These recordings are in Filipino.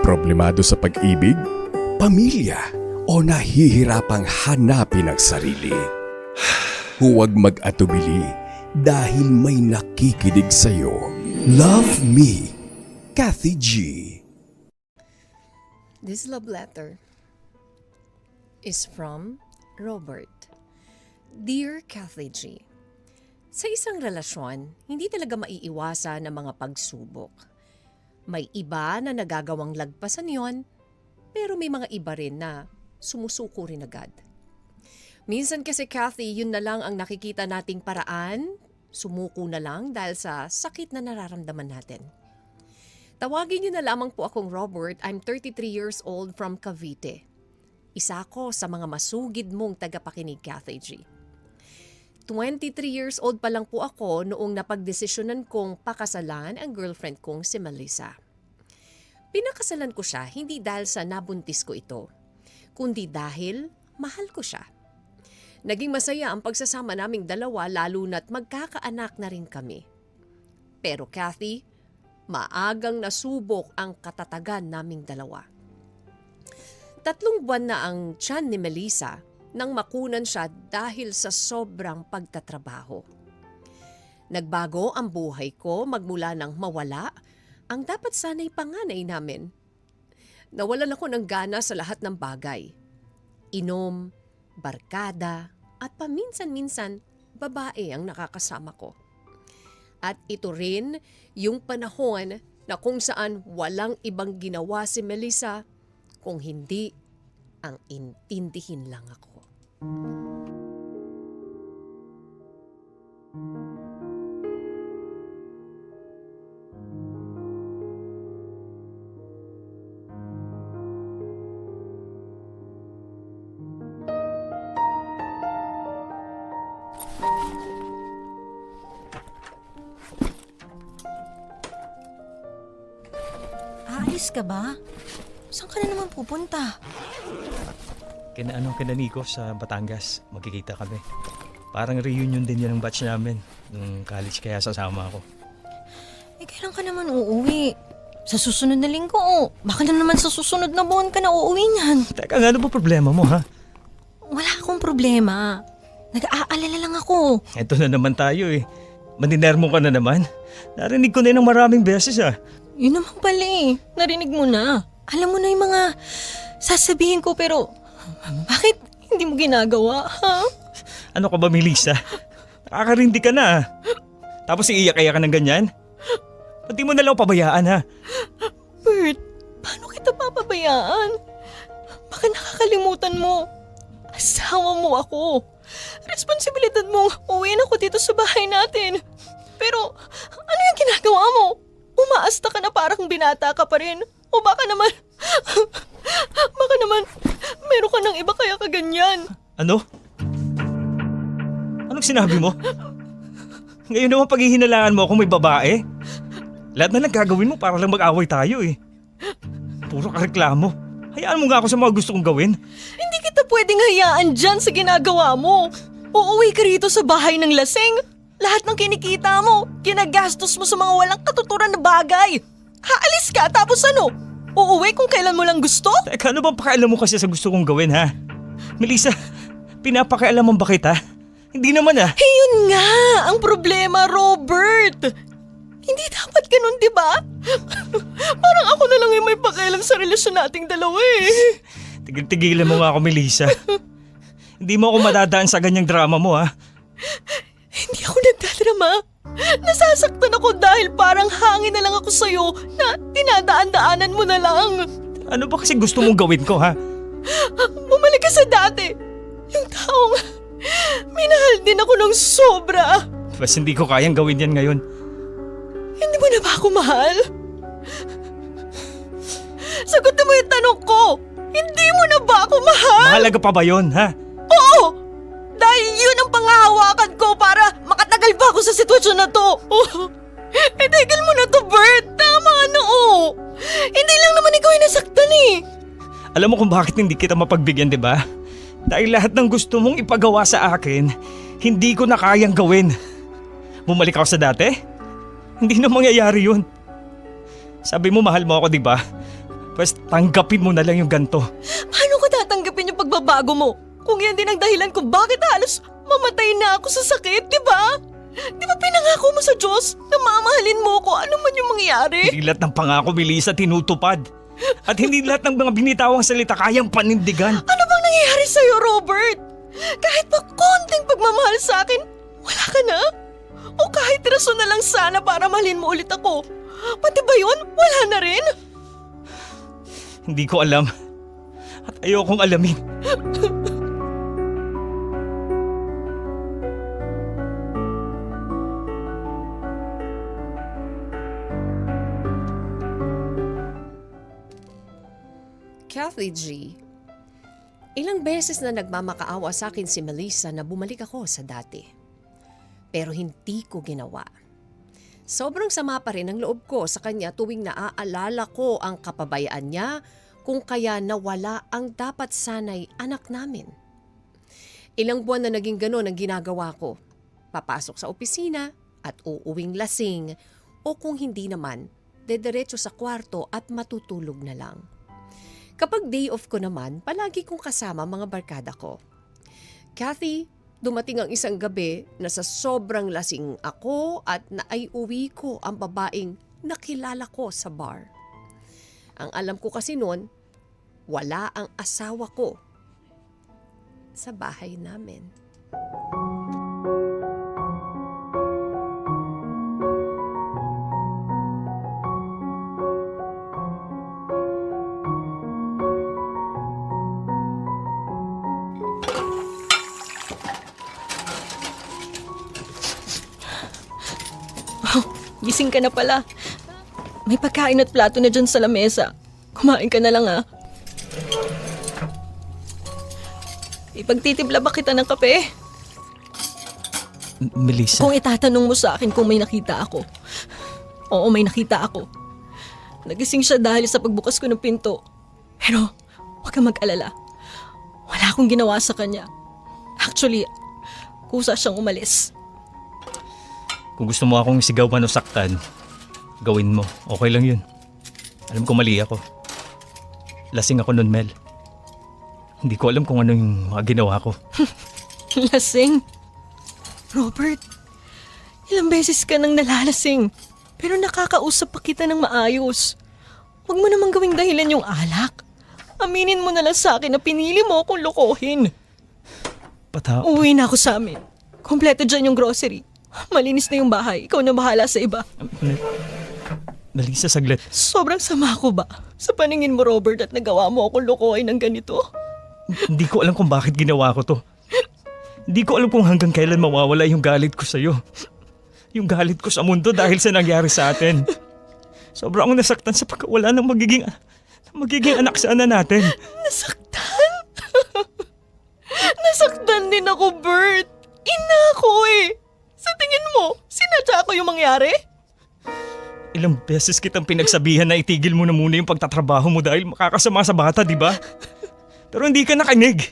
Problemado sa pag-ibig, pamilya, o nahihirapang hanapin ang sarili? Huwag mag-atubili dahil may nakikinig sa'yo. Love Me, Kathy G. This love letter is from Robert. Dear Kathy G, sa isang relasyon, hindi talaga maiiwasan ang mga pagsubok. May iba na nagagawang lagpasan yon, pero may mga iba rin na sumusuko rin agad. Minsan kasi Kathy, yun na lang ang nakikita nating paraan, sumuko na lang dahil sa sakit na nararamdaman natin. Tawagin niyo na lamang po akong Robert. I'm 33 years old from Cavite. Isa ko sa mga masugid mong tagapakinig, Kathy G. 23 years old pa lang po ako noong napagdesisyonan kong pakasalan ang girlfriend kong si Melissa. Pinakasalan ko siya hindi dahil sa nabuntis ko ito, kundi dahil mahal ko siya. Naging masaya ang pagsasama naming dalawa lalo na't magkakaanak na rin kami. Pero Kathy, maagang nasubok ang katatagan naming dalawa. 3 buwan na ang tiyan ni Melissa nang makunan siya dahil sa sobrang pagtatrabaho. Nagbago ang buhay ko magmula nang mawala ang dapat sana'y panganay namin. Nawalan ako ng gana sa lahat ng bagay. Inom, barkada, at paminsan-minsan babae ang nakakasama ko. At ito rin yung panahon na kung saan walang ibang ginawa si Melissa kung hindi ang intindihin lang ako. Aalis ka ba? Saan ka na naman pupunta? Kina Nico sa Batangas. Magkikita kami. Parang reunion din yan ng batch namin. Nung college kaya sasama ako. Kailan ka naman uuwi? Sa susunod na linggo o baka na naman sa susunod na buwan ka na uuwi niyan. Teka, ano ba problema mo ha? Wala akong problema. Nag-aalala lang ako. Eto na naman tayo eh. Maninermo ka na naman. Narinig ko na yun ng maraming beses ah. Yun naman pala eh. Narinig mo na. Alam mo na yung mga sasabihin ko pero bakit hindi mo ginagawa, ha? Ano ka ba, Melissa? Nakakarindi ka na ah. Tapos iiyak-iyak ka ng ganyan? Pati mo na lang pabayaan ha? Bert, paano kita papabayaan? Baka nakakalimutan mo. Asawa mo ako. Responsibilidad mong uwiin ako dito sa bahay natin. Pero ano yung ginagawa mo? Umaasta ka na parang binata ka pa rin. O baka naman meron ka ng iba kaya ka ganyan. Ano? Anong sinabi mo? Ngayon naman paghihinalaan mo akong may babae? Lahat na lang gagawin mo para lang mag-away tayo eh. Puro ka reklamo. Hayaan mo nga ako sa mga gusto kong gawin. Hindi kita pwedeng hayaan dyan sa ginagawa mo. Uuwi ka rito sa bahay ng lasing. Lahat ng kinikita mo, ginagastos mo sa mga walang katuturan na bagay. Haalis ka tapos ano? Uuwi kung kailan mo lang gusto? Teka, ano bang pakialam mo kasi sa gusto kong gawin ha? Melissa, pinapakialaman ba kita? Hindi naman ah. Yun nga, ang problema, Robert. Hindi dapat ganun, di ba? Parang ako na lang yung may pakialam sa relasyon nating dalawa eh. Tigil-tigilan mo nga ako, Melissa. Hindi mo ako madadaan sa ganyang drama mo ha. Hindi ako nagdadrama. Nasasaktan ako dahil parang hangin na lang ako sa'yo na dinadaan-daanan mo na lang. Ano ba kasi gusto mong gawin ko ha? Bumalik ka sa dati. Yung taong minahal din ako ng sobra. Basta hindi ko kayang gawin yan ngayon. Hindi mo na ba ako mahal? Sagutin mo yung tanong ko. Hindi mo na ba ako mahal? Mahalaga pa ba yun ha? Oo! Dahil yun ang pangahawakan ko para makatagal pa ako sa sitwasyon na to. Tigil mo na to, Bert. Tama na Hindi lang naman ikaw yung nasaktan eh. Alam mo kung bakit hindi kita mapagbigyan, di ba? Dahil lahat ng gusto mong ipagawa sa akin, hindi ko na kayang gawin. Bumalik ako sa dati? Hindi na mangyayari yun. Sabi mo mahal mo ako, di ba? Pwes tanggapin mo na lang yung ganto. Paano ko tatanggapin yung pagbabago mo? Kung yan din ang dahilan kung bakit halos mamatay na ako sa sakit, di ba? Di ba pinangako mo sa Diyos na mamahalin mo ko ano man yung mangyayari? Hindi lahat ng pangako, Melissa, tinutupad. At hindi lahat ng mga binitawang salita kayang panindigan. Ano bang nangyayari sa'yo, Robert? Kahit pa konting pagmamahal sa akin, wala ka na? O kahit rason na lang sana para mahalin mo ulit ako. Pati ba yun? Wala na rin? Hindi ko alam. At ayokong alamin. Kathy G, ilang beses na nagmamakaawa sa akin si Melissa na bumalik ako sa dati. Pero hindi ko ginawa. Sobrang sama pa rin ang loob ko sa kanya tuwing naaalala ko ang kapabayaan niya kung kaya nawala ang dapat sanay anak namin. Ilang buwan na naging ganon ang ginagawa ko. Papasok sa opisina at uuwing lasing o kung hindi naman, dediretso sa kwarto at matutulog na lang. Kapag day off ko naman, palagi kong kasama mga barkada ko. Kathy, dumating ang isang gabi na sa sobrang lasing ako at naiuwi ko ang babaeng nakilala ko sa bar. Ang alam ko kasi noon, wala ang asawa ko sa bahay namin. Gising ka na pala. May pagkain at plato na dyan sa lamesa. Kumain ka na lang ah. Ipagtitibla ba kita ng kape? Melissa? Kung itatanong mo sa akin kung may nakita ako. Oo, may nakita ako. Nagising siya dahil sa pagbukas ko ng pinto. Pero huwag kang mag-alala. Wala akong ginawa sa kanya. Actually, kusa siyang umalis. Kung gusto mo akong sigawan o saktan, gawin mo. Okay lang yun. Alam ko mali ako. Lasing ako nun, Mel. Hindi ko alam kung ano yung mga ginawa ko. Lasing? Robert, ilang beses ka nang nalalasing. Pero nakakausap pa kita ng maayos. Huwag mo namang gawing dahilan yung alak. Aminin mo na lang sa akin na pinili mo akong lokohin. Uwi na ako sa amin. Kompleto dyan yung grocery. Malinis na yung bahay. Ikaw na bahala sa iba. Melissa, saglit. Sobrang sama ko ba? Sa paningin mo, Robert, at nagawa mo akong lokohin ng ganito? Hindi ko alam kung bakit ginawa ko to. Hindi ko alam kung hanggang kailan mawawala yung galit ko sa'yo. Yung galit ko sa mundo dahil sa nangyari sa atin. Sobrang akong nasaktan sa pagkawala ng magiging anak sana natin. Nasaktan? Nasaktan din ako, Bert. Ina ako eh. Sa tingin mo, sinadya ko yung mangyari? Ilang beses kitang pinagsabihan na itigil mo na muna yung pagtatrabaho mo dahil makakasama sa bata, di ba? Pero hindi ka nakinig.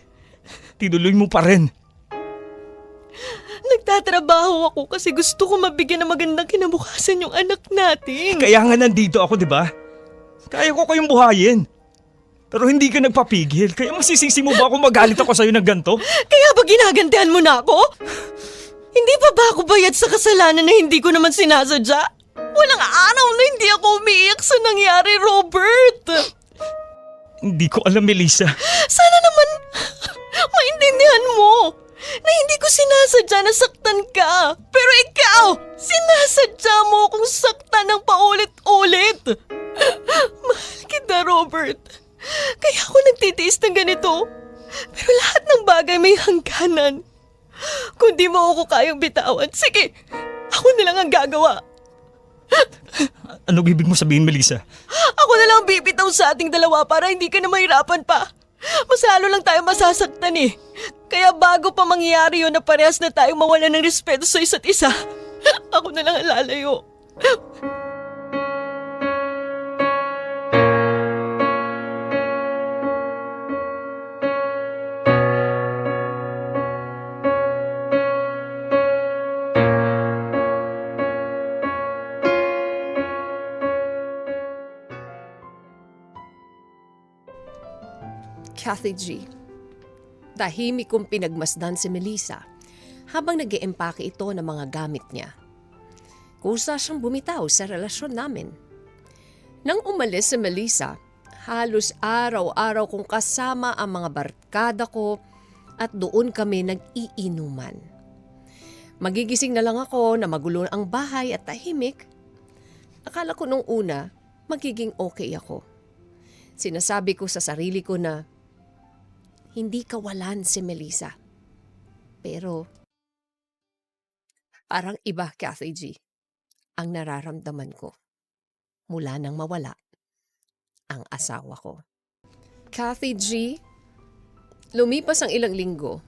Tinuloy mo pa rin. Nagtatrabaho ako kasi gusto ko mabigyan ng magandang kinabukasan yung anak natin. Kaya nga nandito ako, di ba? Kaya ko kayong buhayin. Pero hindi ka nagpapigil. Kaya masisisi mo ba kung magalit ako sa'yo ng ganito? Kaya ba ginagantihan mo na ako? Hindi pa ba ako bayad sa kasalanan na hindi ko naman sinasadya? Walang araw na hindi ako umiiyak sa nangyari, Robert. Hindi ko alam, Melissa. Sana naman maintindihan mo na hindi ko sinasadya na saktan ka. Pero ikaw, sinasadya mo akong saktan ng paulit-ulit. Mahal kita, Robert. Kaya ako nagtitiis ng ganito. Pero lahat ng bagay may hangganan. Kung di mo ako kayang bitawan, sige, ako na lang ang gagawa. Anong ibig mo sabihin, Melissa? Ako na lang bibitaw sa ating dalawa para hindi ka na mahirapan pa. Mas lalo lang tayo masasaktan eh. Kaya bago pa mangyayari yun na parehas na tayong mawala ng respeto sa isa't isa, ako na lang ang lalayo. Kathy G. Tahimik kong pinagmasdan si Melissa habang nag-iempake ito ng mga gamit niya. Kusa siyang bumitaw sa relasyon namin. Nang umalis si Melissa, halos araw-araw kong kasama ang mga barkada ko at doon kami nag-iinuman. Magigising na lang ako na magulo ang bahay at tahimik. Akala ko nung una, magiging okay ako. Sinasabi ko sa sarili ko na hindi kawalan si Melissa. Pero parang iba, Kathy G, ang nararamdaman ko mula nang mawala ang asawa ko. Kathy G, lumipas ang ilang linggo,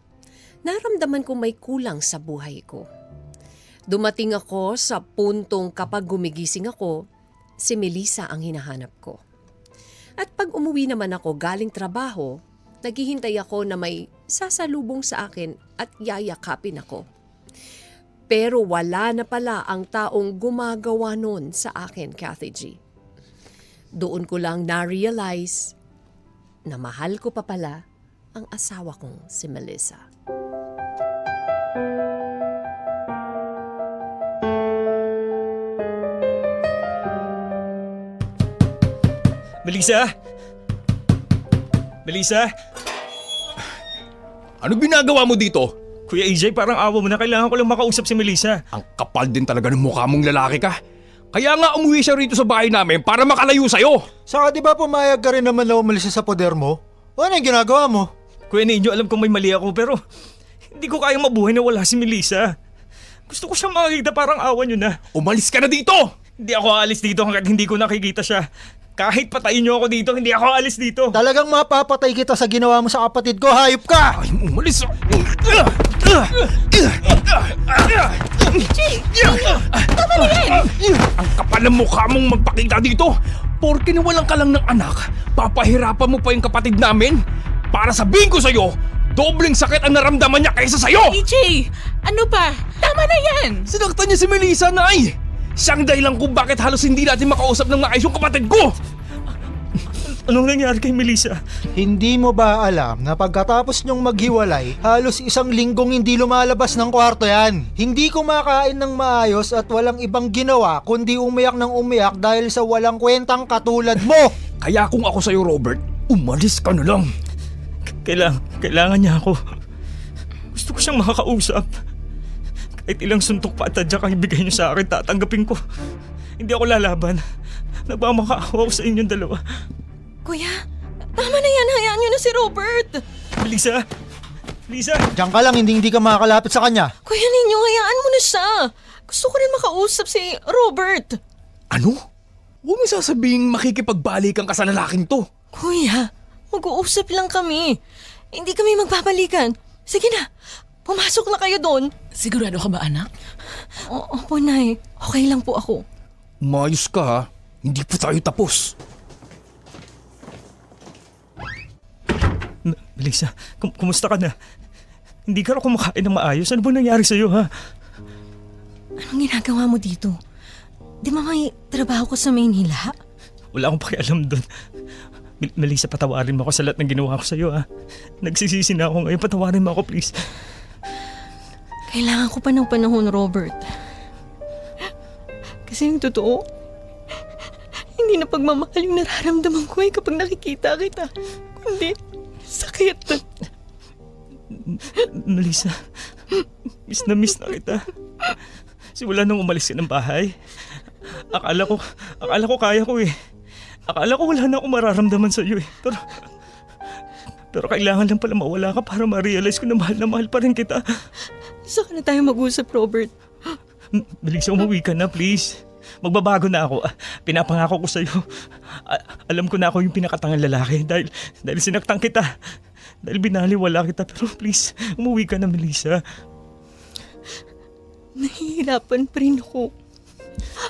naramdaman ko may kulang sa buhay ko. Dumating ako sa puntong kapag gumigising ako, si Melissa ang hinahanap ko. At pag umuwi naman ako galing trabaho, naghihintay ako na may sasalubong sa akin at yayakapin ako. Pero wala na pala ang taong gumagawa nun sa akin, Kathy G. Doon ko lang na-realize na mahal ko pa pala ang asawa kong si Melissa. Melissa? Melissa? Ano ginagawa mo dito? Kuya AJ, parang awa mo na. Kailangan ko lang makausap si Melissa. Ang kapal din talaga ng mukha mong lalaki ka. Kaya nga umuwi siya rito sa bahay namin para makalayo sa'yo. Saka di ba pumayag ka rin naman na umalis sa poder mo? O ano yung ginagawa mo? Kuya Ninyo, alam kong may mali ako pero hindi ko kayang mabuhay na wala si Melissa. Gusto ko siyang makikita, parang awa niyo na. Umalis ka na dito! Hindi ako aalis dito hanggang hindi ko nakikita siya. Kahit patayin niyo ako dito, hindi ako aalis dito. Talagang mapapatay kita sa ginawa mo sa kapatid ko, hayop ka! Ay, umalis! Tama na yan! Ang kapal ng mukha mong magpakita dito! Porke nawalan ka lang ng anak, papahirapan mo pa yung kapatid namin? Para sabihin ko sa'yo, dobleng sakit ang naramdaman niya kaysa sa'yo! EJ, ano pa? Tama na yan! Sinaktan niya si Melissa, Nay! Siyang dahilan kung bakit halos hindi natin makausap ng maayos yung kapatid ko! Anong nangyari kay Melissa? Hindi mo ba alam na pagkatapos nyong maghiwalay, halos 1 linggong hindi lumalabas ng kwarto yan? Hindi kumakain ng maayos at walang ibang ginawa kundi umiyak ng umiyak dahil sa walang kwentang katulad mo! Kaya kung ako sa'yo, Robert, umalis ka na lang. Kailangan niya ako. Gusto ko siyang makakausap. Kahit ilang suntok pa at tadyak ang ibigay niyo sa akin, tatanggapin ko. Hindi ako lalaban. Nagmamakaawa ako sa inyong dalawa. Kuya, tama na yan. Hayaan niyo na si Robert. Melissa! Melissa! Diyan ka lang, hindi ka makakalapit sa kanya. Kuya ninyo, hayaan mo na siya. Gusto ko rin makausap si Robert. Ano? Huwag mo sasabing makikipagbalikan ka sa lalaking to. Kuya, mag-uusap lang kami. Hindi kami magbabalikan. Sige na, pumasok na kayo doon. Sigurado ka ba, anak? Opo, Nay. Okay lang po ako. Umayos ka ha, hindi pa tayo tapos. Melissa, kumusta ka na? Hindi ka raw kumakain ng maayos. Ano ba nangyari sa'yo, ha? Anong ginagawa mo dito? Di ba may trabaho ko sa Maynila? Wala akong pakialam doon. Melissa, patawarin mo ako sa lahat ng ginawa ko sa'yo, ha? Nagsisisi na ako ngayon. Patawarin mo ako, please. Kailangan ko pa ng panahon, Robert. Kasi yung totoo, hindi na pagmamahal yung nararamdaman ko kapag nakikita kita. Kundi, sakit. Melissa, miss na kita. Simula nung umalis ka ng bahay, akala ko kaya ko eh. Akala ko wala na akong mararamdaman sa iyo eh. Pero kailangan lang pala mawala ka para ma-realize ko na mahal pa rin kita. Saka na tayo mag-usap, Robert. Melissa, umuwi ka na, please. Magbabago na ako. Pinapangako ko sa'yo. Alam ko na ako yung pinakatangang lalaki dahil sinaktan kita. Dahil binaliwala kita. Pero please, umuwi ka na, Melissa. Nahihirapan pa rin ako.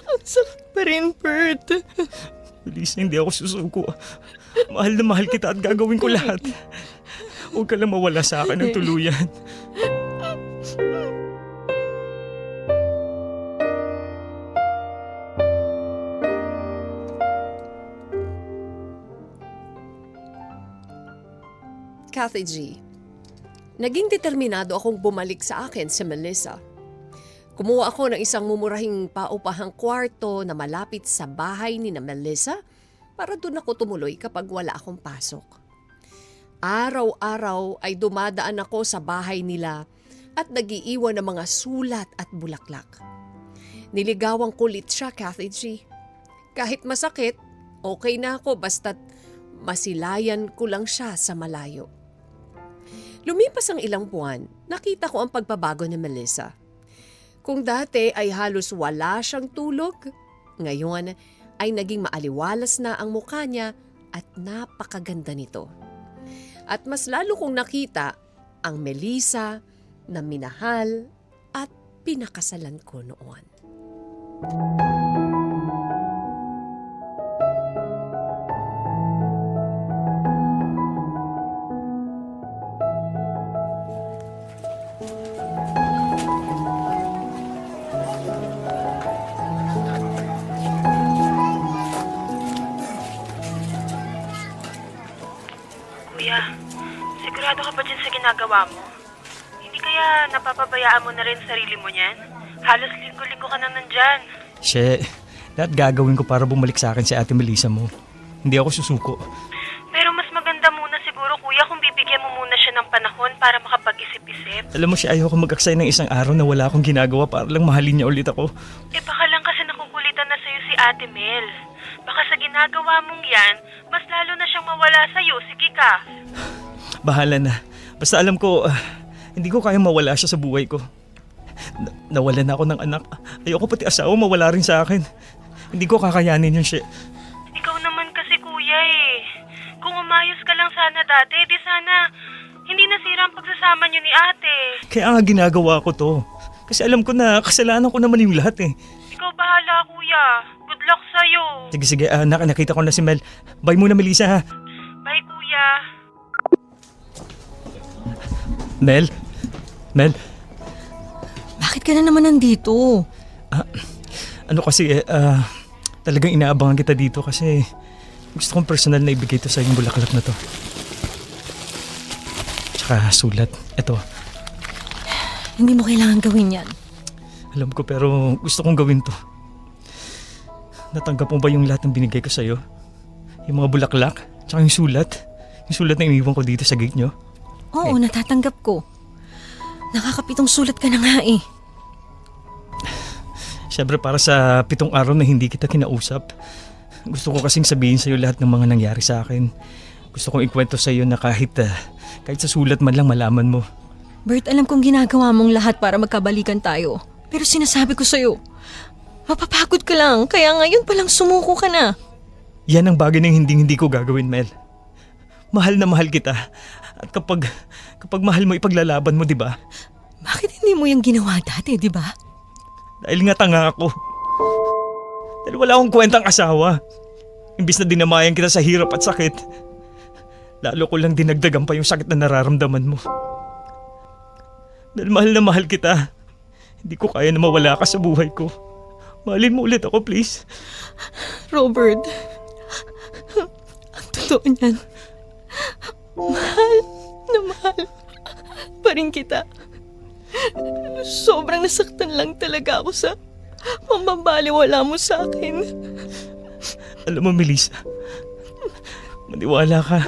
Ang sakit pa rin, Bert. Melissa, hindi ako susuko. Mahal na mahal kita at gagawin ko lahat. Huwag ka lang mawala sa akin ng tuluyan. Kathy G, naging determinado akong bumalik sa akin si Melissa. Kumuha ako ng isang mumurahing paupahang kwarto na malapit sa bahay ni na Melissa para doon ako tumuloy kapag wala akong pasok. Araw-araw ay dumadaan ako sa bahay nila at nagiiwan ng mga sulat at bulaklak. Niligawang kulit siya, Kathy G. Kahit masakit, okay na ako basta't masilayan ko lang siya sa malayo. Lumipas ang ilang buwan, nakita ko ang pagbabago ni Melissa. Kung dati ay halos wala siyang tulog, ngayon ay naging maaliwalas na ang mukha niya at napakaganda nito. At mas lalo kong nakita ang Melissa na minahal at pinakasalan ko noon. Kuya, sigurado ka ba dyan sa ginagawa mo? Hindi kaya napapabayaan mo na rin sarili mo niyan? Halos linggo-linggo ka nang nandyan. She, lahat gagawin ko para bumalik sa akin si Ate Melissa mo. Hindi ako susuko. Pero mas maganda muna siguro, kuya, kung bibigyan mo muna siya ng panahon para makapag-isip-isip. Alam mo siya, ayoko mag-aksay ng isang araw na wala akong ginagawa para lang mahalin niya ulit ako. Baka lang kasi nakukulitan na sa'yo si Ate Mel. Baka sa ginagawa mong yan, mas lalo na siyang mawala sa'yo. Sige ka. Bahala na. Basta alam ko, hindi ko kayang mawala siya sa buhay ko. Nawalan na ako ng anak. Ayoko pati asawa mawala rin sa akin. Hindi ko kakayanin yun, She. Ikaw naman kasi, kuya eh. Kung umayos ka lang sana dati, di sana hindi nasira ang pagsasama niyo ni ate. Kaya nga ginagawa ko to. Kasi alam ko na kasalanan ko naman yung lahat eh. Ikaw bahala, kuya. Good luck sa'yo. Sige, nakita ko na si Mel. Bye muna, Melissa, ha? Bye, kuya. Mel? Bakit ka na naman nandito? Ano kasi, talagang inaabangan kita dito kasi gusto kong personal na ibigay to sa yung bulaklak na to. Tsaka sulat. Ito. Hindi mo kailangan gawin yan. Alam ko pero gusto kong gawin to. Natanggap mo ba yung lahat ng binigay ko sa'yo? Yung mga bulaklak, tsaka yung sulat. Yung sulat na iniwan ko dito sa gate nyo. Oo, natatanggap ko. Nakakapitong sulat ka na nga eh. Siyempre para sa 7 araw na hindi kita kinausap. Gusto ko kasing sabihin sa'yo lahat ng mga nangyari sa akin. Gusto kong ikwento sa'yo na kahit sa sulat man lang malaman mo. Bert, alam kong ginagawa mong lahat para magkabalikan tayo. Pero sinasabi ko sa'yo, mapapagod ka lang. Kaya ngayon palang sumuko ka na. Yan ang bagay na hindi ko gagawin, Mel. Mahal na mahal kita. At kapag mahal mo, ipaglalaban mo, di ba? Bakit hindi mo yung ginawa dati, di ba? Dahil nga tanga ako. Dahil wala akong kwentang asawa. Imbis na dinamayan kita sa hirap at sakit, lalo ko lang dinagdagan pa yung sakit na nararamdaman mo. Dahil mahal na mahal kita, hindi ko kaya na mawala ka sa buhay ko. Mahalin mo ulit ako, please. Robert, ang totoo niyan, mahal na mahal pa rin kita. Sobrang nasaktan lang talaga ako sa pambabaliwala mo sa akin. Alam mo, Melissa, maniwala ka.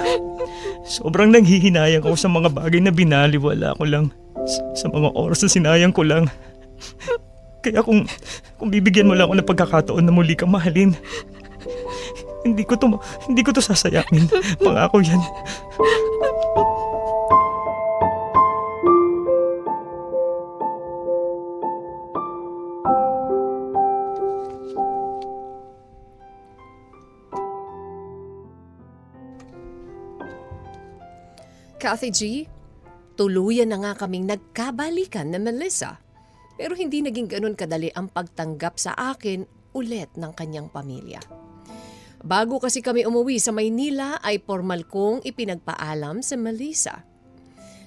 Sobrang nanghihinayang ako sa mga bagay na binaliwala ko lang. Sa mga oras na sinayang ko lang. Kaya kung bibigyan mo lang ako ng pagkakataon na muli kang mahalin, hindi ko to sasayangin. Pangako yan. Kathy G, tuluyan na nga kaming nagkabalikan na Melissa. Pero hindi naging ganun kadali ang pagtanggap sa akin ulit ng kanyang pamilya. Bago kasi kami umuwi sa Maynila ay formal kong ipinagpaalam sa Melissa.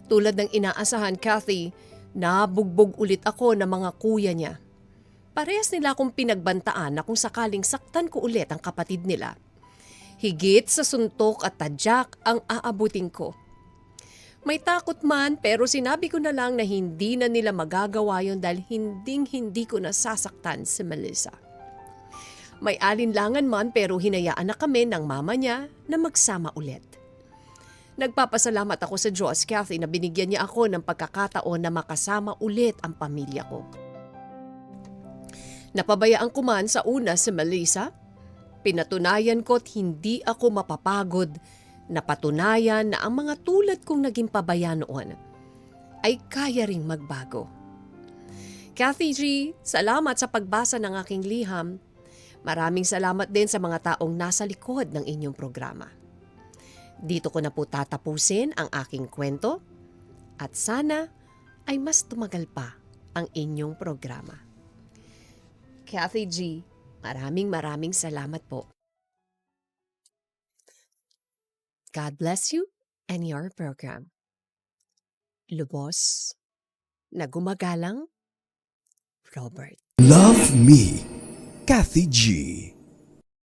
Tulad ng inaasahan, Kathy, nabugbog ulit ako ng mga kuya niya. Parehas nila akong pinagbantaan na kung sakaling saktan ko ulit ang kapatid nila. Higit sa suntok at tadyak ang aabutin ko. May takot man pero sinabi ko na lang na hindi na nila magagawa yon dahil hindi ko nasasaktan si Melissa. May alinlangan man pero hinayaan na kami ng mama niya na magsama ulit. Nagpapasalamat ako sa Diyos, Kathy, na binigyan niya ako ng pagkakataon na makasama ulit ang pamilya ko. Napabayaan ko man sa una si Melissa, pinatunayan ko't hindi ako mapapagod. Napatunayan na ang mga tulad kong naging pabaya noon ay kaya ring magbago. Kathy G, salamat sa pagbasa ng aking liham. Maraming salamat din sa mga taong nasa likod ng inyong programa. Dito ko na po tatapusin ang aking kwento at sana ay mas tumagal pa ang inyong programa. Kathy G, maraming salamat po. God bless you and your program. Lubos na gumagalang, Robert. Love Me, Kathy G.